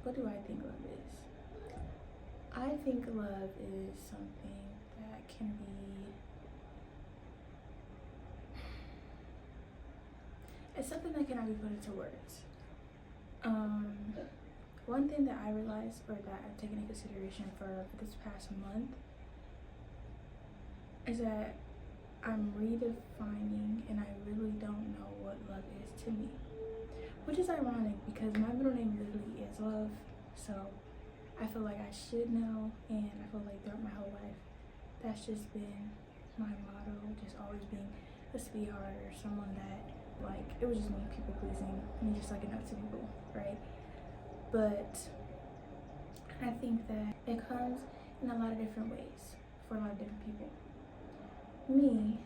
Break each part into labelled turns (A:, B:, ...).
A: What do I think love is? I think love is something that can be, it's something that cannot be put into words. One thing that I realized, or that I've taken into consideration for this past month, is that I'm redefining and I really don't know what love is to me. Which is ironic because my middle name literally is love. So I feel like I should know, and I feel like throughout my whole life, that's just been my motto, just always being a sweetheart or someone that, like, it was just me people pleasing, me just looking up to people, right? But I think that it comes in a lot of different ways for a lot of different people. Me,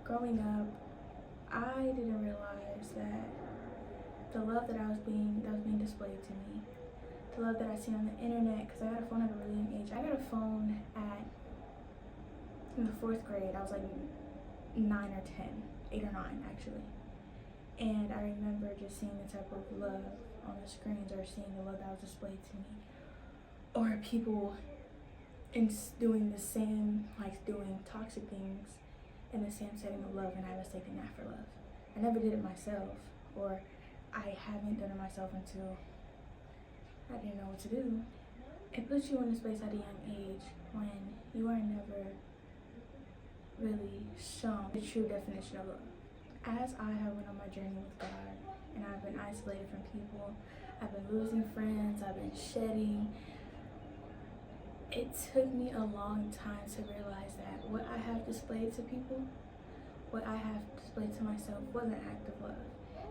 A: growing up, I didn't realize that the love that was being displayed to me, the love that I seen on the internet, because I got a phone at a really young age. I got a phone in the 4th grade. I was like 9 or 10, 8 or 9 actually. And I remember just seeing the type of love on the screens, or seeing the love that was displayed to me, or people doing the same, like doing toxic things in the same setting of love, and I was taking that for love. I never did it myself, or I haven't done it myself until I didn't know what to do. It puts you in a space at a young age when you are never really shown the true definition of love. As I have went on my journey with God, and I've been isolated from people, I've been losing friends, I've been shedding, it took me a long time to realize that what I have displayed to people, what I have displayed to myself, wasn't an act of love.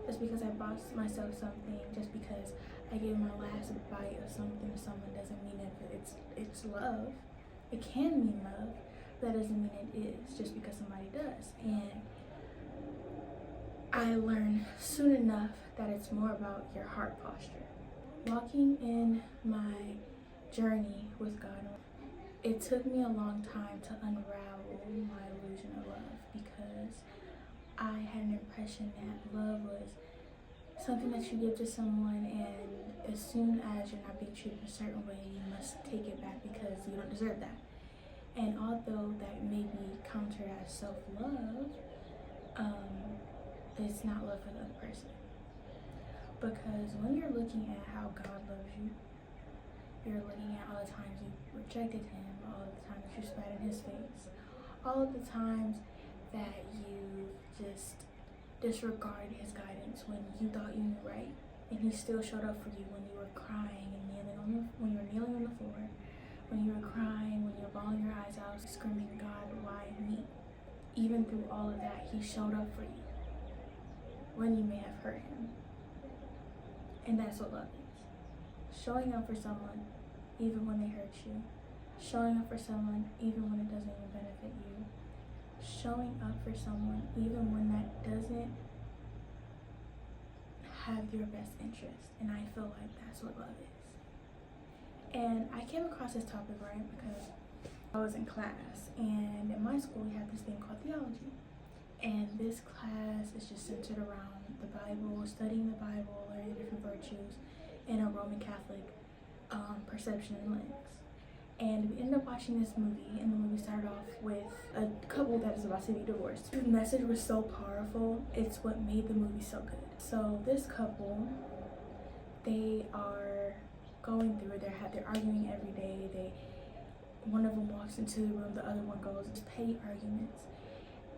A: Just because I bought myself something, just because I gave my last bite of something to someone, doesn't mean that it's love. It can mean love, but that doesn't mean it is, just because somebody does. And I learned soon enough that it's more about your heart posture. Walking in my journey with God, it took me a long time to unravel my illusion of love, because I had an impression that love was something that you give to someone, and as soon as you're not being treated a certain way, you must take it back because you don't deserve that. And although that may be countered as self-love, it's not love for the other person. Because when you're looking at how God loves you, you're looking at all the times you rejected him, all the times you spat in his face, all of the times that you just disregarded his guidance when you thought you knew right, and he still showed up for you when you were crying and when you were kneeling on the floor, when you were crying, when you were bawling your eyes out, screaming, God, why me? Even through all of that, he showed up for you when you may have hurt him. And that's what love is. Showing up for someone even when they hurt you. Showing up for someone even when it doesn't even benefit you. Showing up for someone even when that doesn't have your best interest. And I feel like that's what love is. And I came across this topic, right, because I was in class, and in my school we have this thing called theology. And this class is just centered around the Bible, studying the Bible, learning different virtues, and a Roman Catholic perception and lens. And we ended up watching this movie, and the movie started off with a couple that is about to be divorced. The message was so powerful, it's what made the movie so good. So this couple, they are going through it, they're arguing every day. One of them walks into the room, the other one goes, it's petty arguments.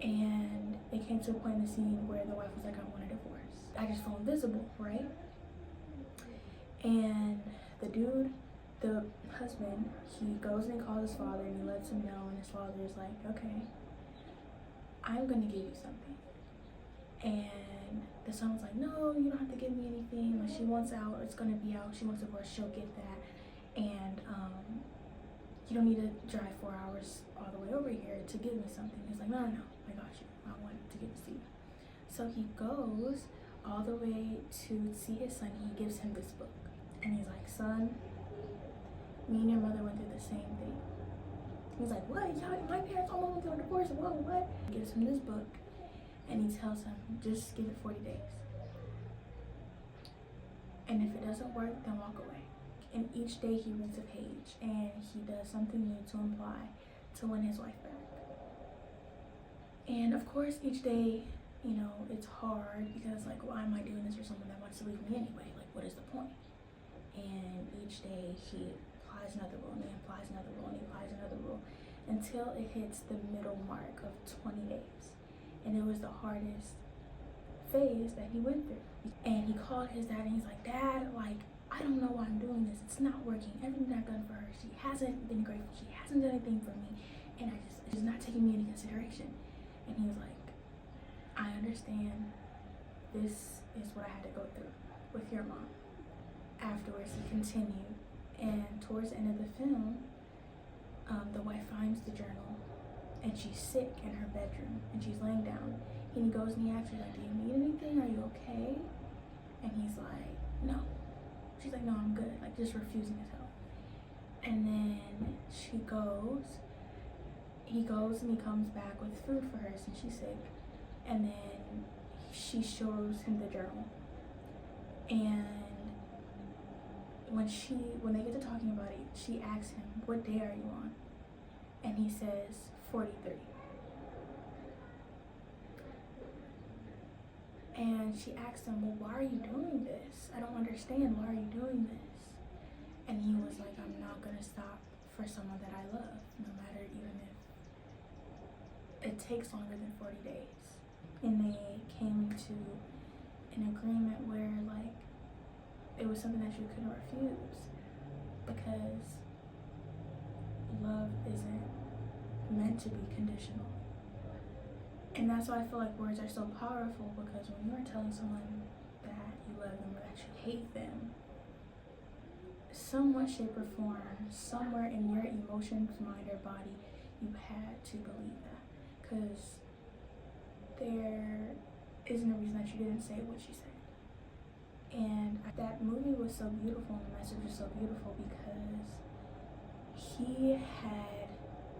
A: And it came to a point in the scene where the wife was like, I want a divorce. I just feel invisible, right? And the dude, the husband, he goes and calls his father, and he lets him know, and his father is like, okay, I'm gonna give you something. And the son was like, no, you don't have to give me anything. When she wants out, it's gonna be out. She wants a divorce, she'll get that. And you don't need to drive 4 hours all the way over here to give me something. He's like, no, I got you. I want to give this to you. So he goes all the way to see his son. He gives him this book. And he's like, son, me and your mother went through the same thing. He's like, what? Y'all, my parents almost went through a divorce. Whoa, what? He gives him this book, and he tells him, just give it 40 days. And if it doesn't work, then walk away. And each day he reads a page and he does something new to imply to win his wife back. And of course, each day, you know, it's hard because, like, why am I doing this for someone that wants to leave me anyway? Like, what is the point? And each day he applies another rule, and he applies another rule, and he applies another rule until it hits the middle mark of 20 days. And it was the hardest phase that he went through. And he called his dad and he's like, Dad, like, I don't know why I'm doing this. It's not working. Everything that I've done for her, she hasn't been grateful. She hasn't done anything for me. And she's not taking me into consideration. And he was like, I understand. This is what I had to go through with your mom. Afterwards, he continued. And towards the end of the film, the wife finds the journal and she's sick in her bedroom and she's laying down. And he goes and he asks her, like, do you need anything? Are you okay? And he's like, no. She's like, no, I'm good. Like, just refusing his help. And then he goes and he comes back with food for her since she's sick. And then she shows him the journal. And when they get to talking about it, she asks him, what day are you on? And he says, 43. And she asked him, well, why are you doing this? I don't understand. Why are you doing this? And he was like, I'm not going to stop for someone that I love, no matter even if it takes longer than 40 days. And they came to an agreement where, like, it was something that you couldn't refuse because love isn't meant to be conditional. And that's why I feel like words are so powerful, because when you are telling someone that you love them or that you hate them, somewhat, shape, or form, somewhere in your emotions, mind, or body, you had to believe that. Because there isn't a reason that you didn't say what you said. And that movie was so beautiful, and the message was so beautiful because he had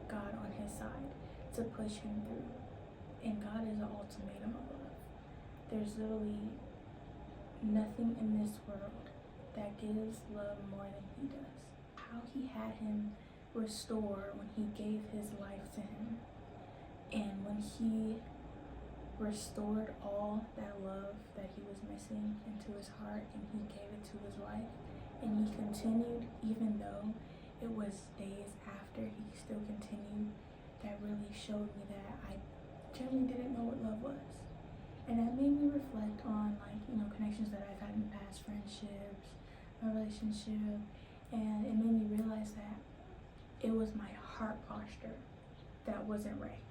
A: God on his side to push him through. And God is the ultimatum of love. There's literally nothing in this world that gives love more than he does. How he had him restore when he gave his life to him. And when he restored all that love that he was missing into his heart, and he gave it to his wife. And he continued, even though it was days after, he still continued. That really showed me that I generally didn't know what love was. And that made me reflect on, like, you know, connections that I've had in past friendships, my relationship, and it made me realize that it was my heart posture that wasn't right.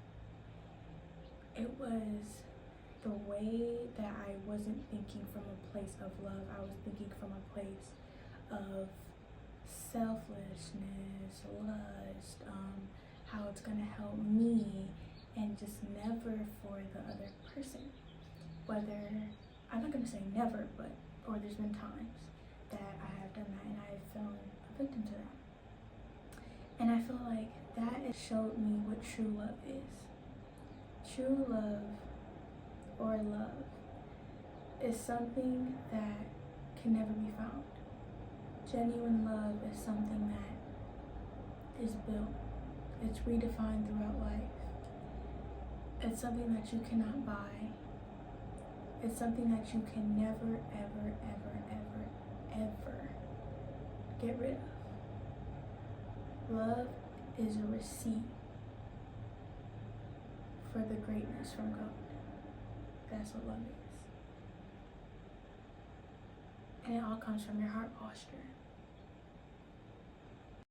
A: It was the way that I wasn't thinking from a place of love. I was thinking from a place of selflessness, lust, how it's gonna help me, and just never for the other person. Whether, I'm not gonna say never, or there's been times that I have done that and I have fallen a victim to that. And I feel like that showed me what true love is. True love, or love, is something that can never be found. Genuine love is something that is built. It's redefined throughout life. It's something that you cannot buy. It's something that you can never, ever, ever, ever, ever get rid of. Love is a receipt for the greatness from God. That's what love is. And it all comes from your heart posture.